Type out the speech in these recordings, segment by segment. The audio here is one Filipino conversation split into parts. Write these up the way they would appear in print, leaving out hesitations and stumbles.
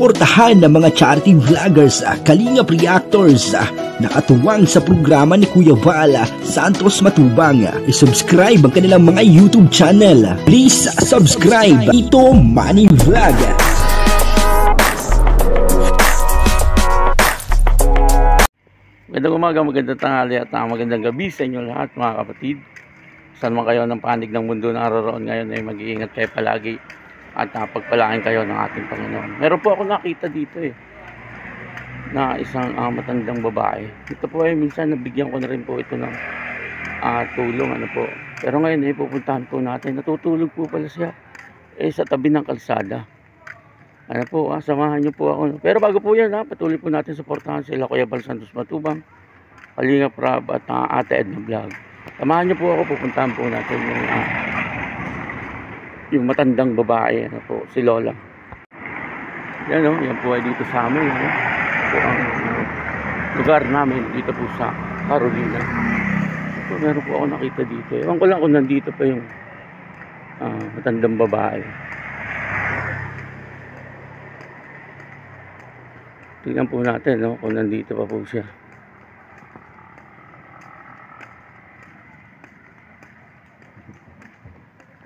suportahan ng mga charity vloggers, kalingap reactors, nakatuwang sa programa ni Kuya Val Santos Matubang. I-subscribe ang kanilang mga YouTube channel. Please subscribe. Ito Money Vlog. Magandang umaga, magandang tanghali at magandang gabi sa inyo lahat mga kapatid. Saan man kayo ng panig ng mundo na naroon ngayon ay mag-iingat kayo palagi at pagpalain kayo ng ating Panginoon. Meron po ako nakita dito na isang matandang babae. Ito po ay minsan nabigyan ko na rin po ito ng tulong po. Pero ngayon ay pupuntahan po natin. Natutulog po pala siya sa tabi ng kalsada. Samahan niyo po ako. Pero bago po yan, patuloy po natin suportahan sila Kuya Val Santos Matubang, Kalingap Rab at Ate Edna Vlog. Samahan niyo po ako, pupuntahan po natin yung matandang babae, si Lola. Yan po ay dito sa amin. Ito ang lugar namin dito po sa Carolina. Meron po ako nakita dito. Ewan ko lang kung nandito pa yung matandang babae. Tingnan po natin kung nandito pa po siya.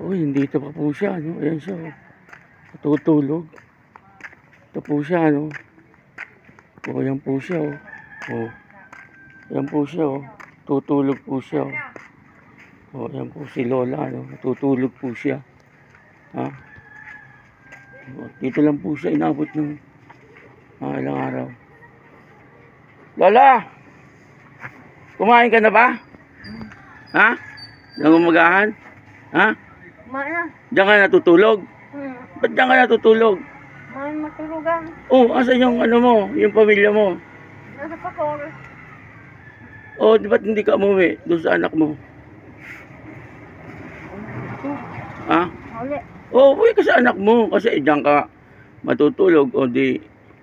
Nandito pa po siya. Ayan siya. Natutulog. Ito po siya. Ayan po siya. Ayan po siya. Tutulog po siya. Ayan po si Lola. Natutulog po siya. Dito lang po siya. Inabot ng ilang araw. Lola! Kumain ka na ba? Nangumagahan? Kumain na. Diyan ka natutulog? Ba't diyan ka natutulog? Kumain matulugan. Asan yung yung pamilya mo? Nasa Pacor. Ba't hindi ka umuwi doon sa anak mo? Uli. Uwi ka sa anak mo kasi diyan ka matutulog.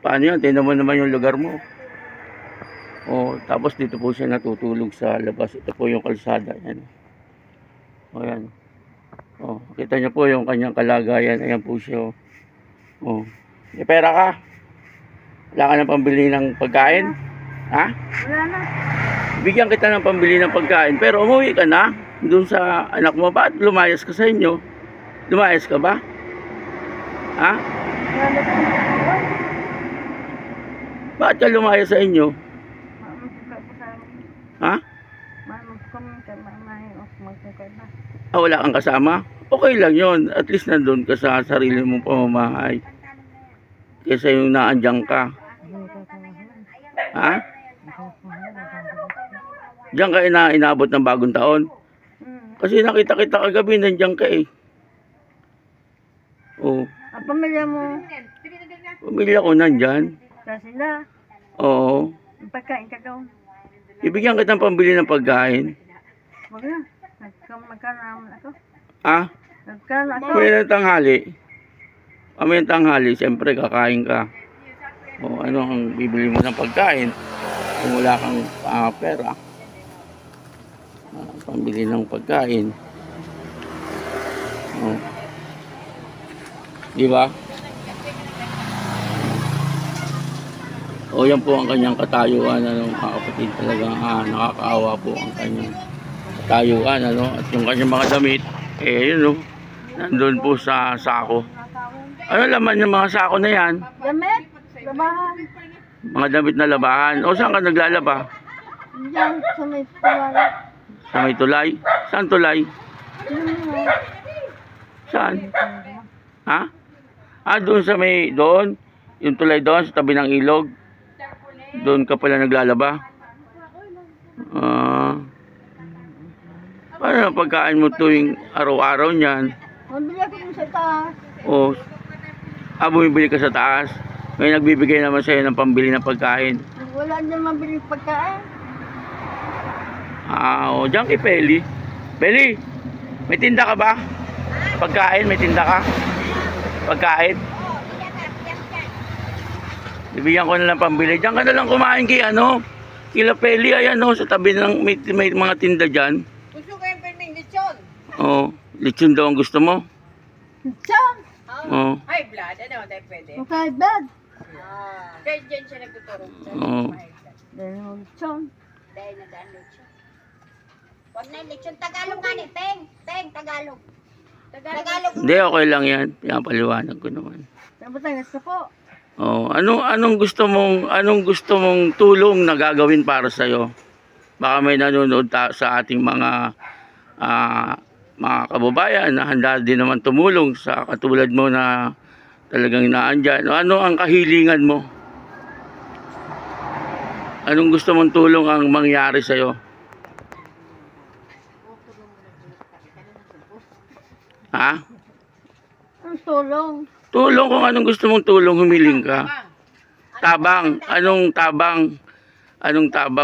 Paano yan? Tingnan mo naman yung lugar mo. Tapos dito po siya natutulog sa labas. Ito po yung kalsada. Yan. Ayan. Kita niyo po yung kanyang kalagayan. Ayan po siya. May pera ka? Wala ka ng pambili ng pagkain? Wala na. Bigyan kita ng pambili ng pagkain. Pero umuwi ka na doon sa anak mo. Bakit lumayas ka sa inyo? Lumayas ka ba? Wala na. Bakit ka lumaya sa inyo? Wala kang kasama? Okay lang yon. At least nandun ka sa sarili mong pamamahay. Kesa yung naandyan ka. Diyan ka inaabot ng bagong taon? Kasi nakita kita kagabi, nandiyan ka . Ang pamilya mo? Pamilya ko nandyan. Sila? Oo. Pagkain ka daw? Ibigyan kita ng pambili ng pagkain. Wag na. Magkano naman ako? Magkano ako? Mamaya ng tanghali. Mamaya ng tanghali, siyempre kakain ka. Ano ang bibili mo ng pagkain? Kung wala kang pera. Pambili ng pagkain. Di ba? Yan po ang kanyang katayuan, mga kapatid. Talagang nakakaawa po ang kanyang katayuan, at yung kanyang mga damit, nandun po sa sako. Ano laman yung mga sako na yan? Damit? Labahan? Mga damit na labahan. Saan ka naglalaba? Diyan, sa may tulay. Sa may tulay? Saan tulay? Saan? Doon sa may, doon? Yung tulay doon, sa tabi ng ilog? Doon ka pala naglalaba? Paano ang pagkain mo tuwing araw-araw niyan? Mabili ako sa taas. Bumibili ka sa taas? May nagbibigay naman sa'yo ng pambili ng pagkain? Wala dyan mabili pagkain. Diyan kay Peli. Peli, may tinda ka ba? Pagkain, may tinda ka? Pagkain? Bibigyan ko na lang pambili. Diyan ka na lang kumain kay kila Peli. Ayan sa tabi ng may mga tinda dyan. Gusto ko yung pwedeng lechon? Lechon daw ang gusto mo? Lechon? Oh. High blood, ano tayo pwede? Okay, blood. Kaya dyan siya nagtuturo. Oo. Dahil mo lechon. Dahil nagaan lechon. Huwag na yung lechon. Tagalog nga ni Peng. Peng, Tagalog. Tagalog. Hindi, okay lang yan. Pinapaliwanag ko naman. Sa Batangas ka po. Oh, anong gusto mong tulong na gagawin para sa iyo? Baka may nanonood sa ating mga kababayan na handa din naman tumulong sa katulad mo na talagang naandyan. Ano ang kahilingan mo? Anong gusto mong tulong ang mangyari sa iyo? Ha? Ang tulong. Tulong kung anong gusto mong tulong, humiling ka. Tabang, anong tabang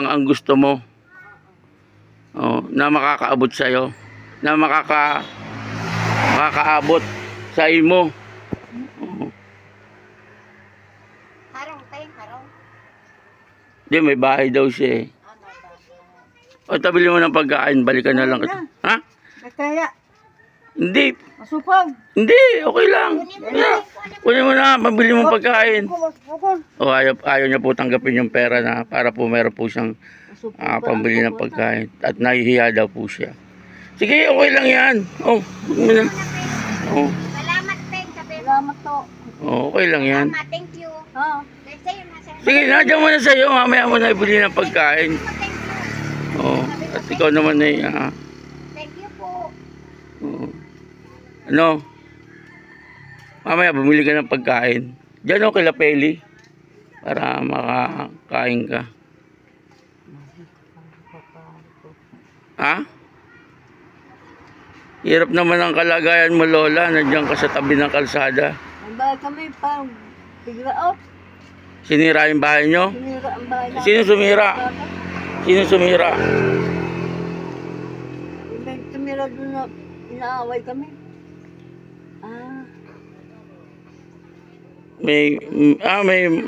ang gusto mo? Oh, na makakaabot sa iyo, na makakaabot sa imo. Oh. Harong, Peng, harong. Di, may bahay daw siya eh. O, tabili mo ng pagkain, balikan na lang. Ha? Kaya. Hindi. Masupag. Hindi, okay lang. Kunin mo na, mabili mo pagkain. O, ayaw niya po tanggapin yung pera na para po meron po siyang pambili ng pagkain. At nahihiya daw po siya. Sige, okay lang yan. Oh, Oh. Salamat, Peng. Salamat to. Okay lang yan. Salamat, thank you. Oo. Sa'yo na, sa'yo. Sige, nandiyan mo na sa'yo. Mamaya mo na ibili ng pagkain. Thank you. Oh, at ikaw naman ay Thank you po. ano? Mamaya bumili ka ng pagkain. Diyan o kay Lapeli para makakain ka. Ha? Hirap naman ang kalagayan mo, Lola. Nandiyan ka sa tabi ng kalsada. Ang bahay kami pang bigla out. Sinira yung bahay nyo? Sinira ang bahay namin. Sino sumira? Sino sumira? May tumira doon na inaaway kami. May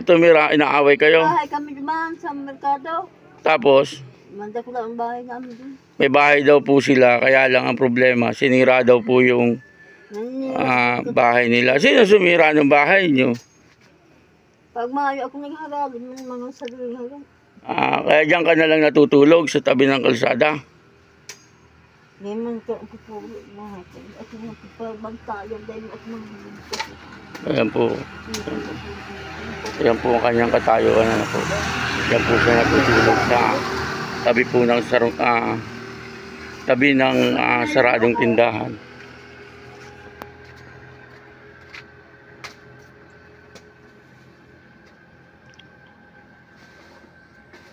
tumira, inaaway kayo. Bahay kami naman sa merkado. Tapos, Manda ko lang ang bahay namin doon. may bahay daw po sila, kaya lang ang problema, sinira daw po yung bahay nila. Sino sumira ng bahay nyo? Pag maayo ako nagharap, mga sarili harap. Kaya diyan ka na lang natutulog sa tabi ng kalsada. Hindi man ko ang pupulo lahat. At mga pagbantayan dahil at mga Ayan po. Ayan po ang kanyang katayuan. Ano po. Ayan po siya natutulog sa tabi po ng saradong tindahan.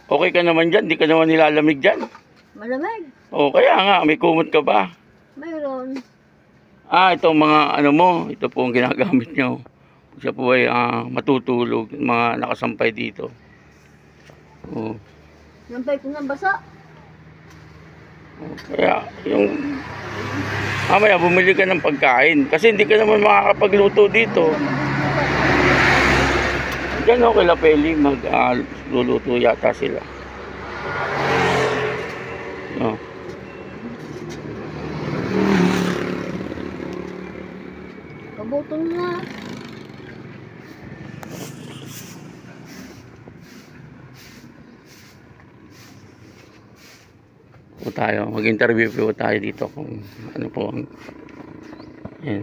Okay ka naman dyan, di ka naman nilalamig dyan. malamig. O kaya nga, may kumot ka ba? Mayroon. Itong mga ano mo, ito po ang ginagamit nyo. Siya po ay matutulog, mga nakasampay dito. O. Nampay ko ng basa. Kaya yung mamaya bumili ka ng pagkain kasi hindi ka naman makakapagluto dito. Diyan o kay Lapeli magluluto yata sila. No. Kabutong na. Po tayo, mag-interview po tayo dito kung ano po ang yan.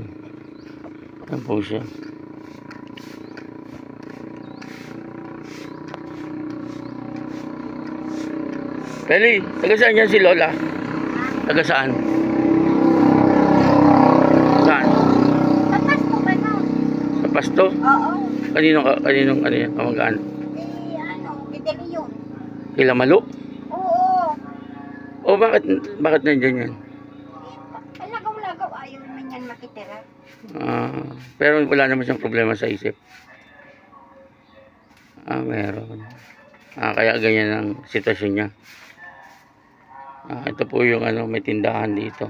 Yan po siya. Peli, taga saan yan si Lola? Taga saan? Saan? Sa Pasko ba no? Sa Pasto? Oo. Kaninong ano yan? Kamag-ano? Kideli yun. Kila Malo? Oo. O bakit nandiyan yan? Lagaw-lagaw, ayaw naman yan makitira. Pero wala naman siyang problema sa isip. Meron. Kaya ganyan ang sitwasyon niya. Ito po yung ano, may tindahan dito.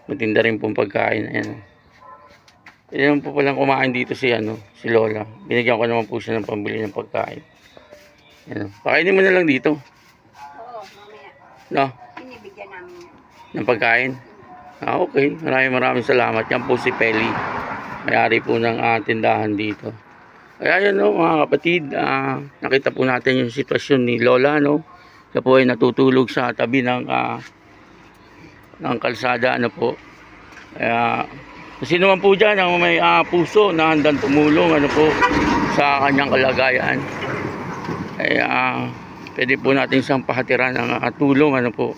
May tinda rin pong pagkain. Ayan. Pwede naman po palang kumain dito si Lola. Binigyan ko naman po siya ng pambili ng pagkain. Ayan. Pakainin mo na lang dito. Oo, mamaya. No? Binibigyan namin yan. Ng pagkain. Okay. Maraming salamat. Yan po si Peli. May-ari po ng tindahan dito. Kaya yun, no, mga kapatid, nakita po natin yung sitwasyon ni Lola, no. Siya po ay natutulog sa tabi ng kalsada, ano po. Kaya sino man po dyan ang may puso na handang tumulong, ano po, sa kanyang kalagayan, kaya pwede po natin siyang pahatiran ng tulong, ano po.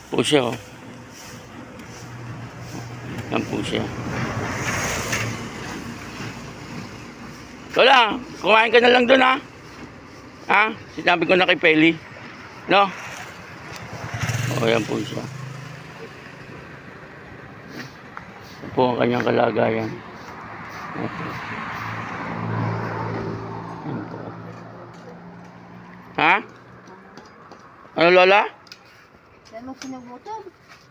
Po siya, oh. Yan po siya. Lola, kumain ka na lang doon, ha? Ha? Sinabi ko na kay Peli, no? O, yan po siya. Yan po ang kanyang kalagayan. Yan po. Ha? Ano, Lola? Dahil mo sinugutom.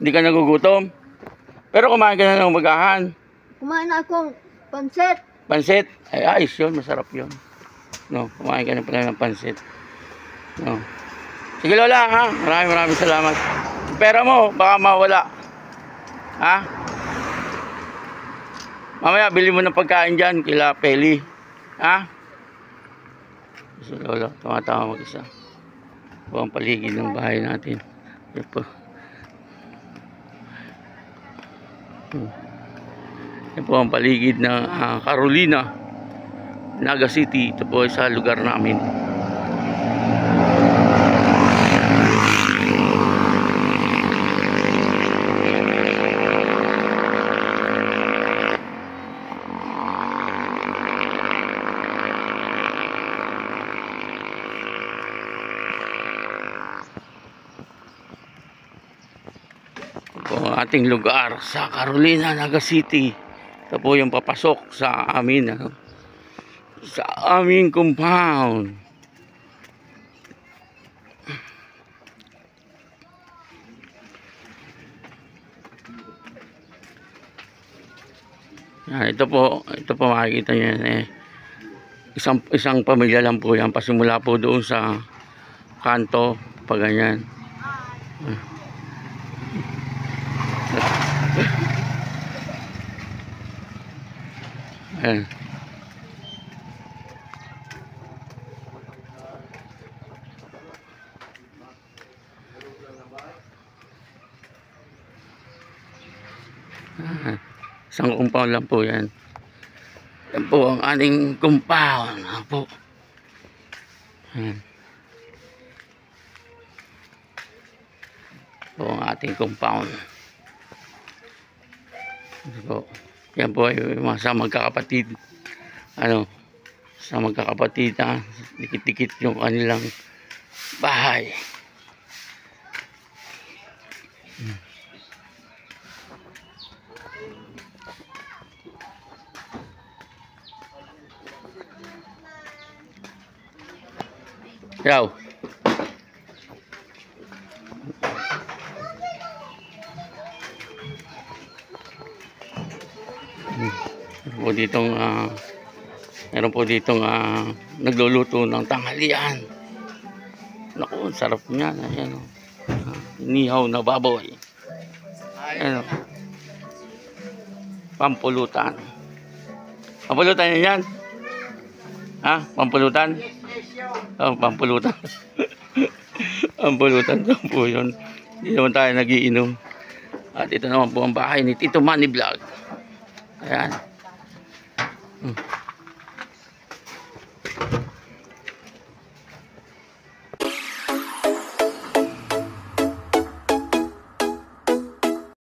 Hindi ka nagugutom? Pero kumain ka na ng magahan. Kumain na akong pansit. Pansit? Ay, ayos yun. Masarap yun. No, kumain ka na pala ng pansit. No. Sige, Lola, ha? Maraming salamat. Pera mo, baka mawala. Ha? Mamaya, bili mo ng pagkain dyan kila Peli. Ha? Si Lola, tumatawa mag-isa. Ito ang paligid ng bahay natin. Ito po. Ito po ang paligid ng Carolina, Naga City. Ito po ay sa lugar namin. Ito po ang ating lugar sa Carolina, Naga City. Ito po yung papasok sa amin, ano? Sa aming compound. Ito po makikita niyo yan, eh. Isang pamilya lang po yan, pasimula po doon sa kanto, pa ganyan. Ayan. Isang compound lang po yan. Yan po ang ating compound. Yan po. Yan po ang ating compound. Yan po. Yan po ay mga magkakapatid. Ano, sa magkakapatid, dikit-dikit yung kanilang bahay. Yaw. Meron po ditong nagluluto ng tanghalian. Naku, sarap niyan. Ayan, inihaw na baboy. Ayan, pampulutan. Pampulutan yan. Ha? Pampulutan? Oh, pampulutan. Pampulutan daw po yun. Hindi naman tayo nagiinom. At ito naman po ang bahay ni Tito Manny Vlog. Ayan.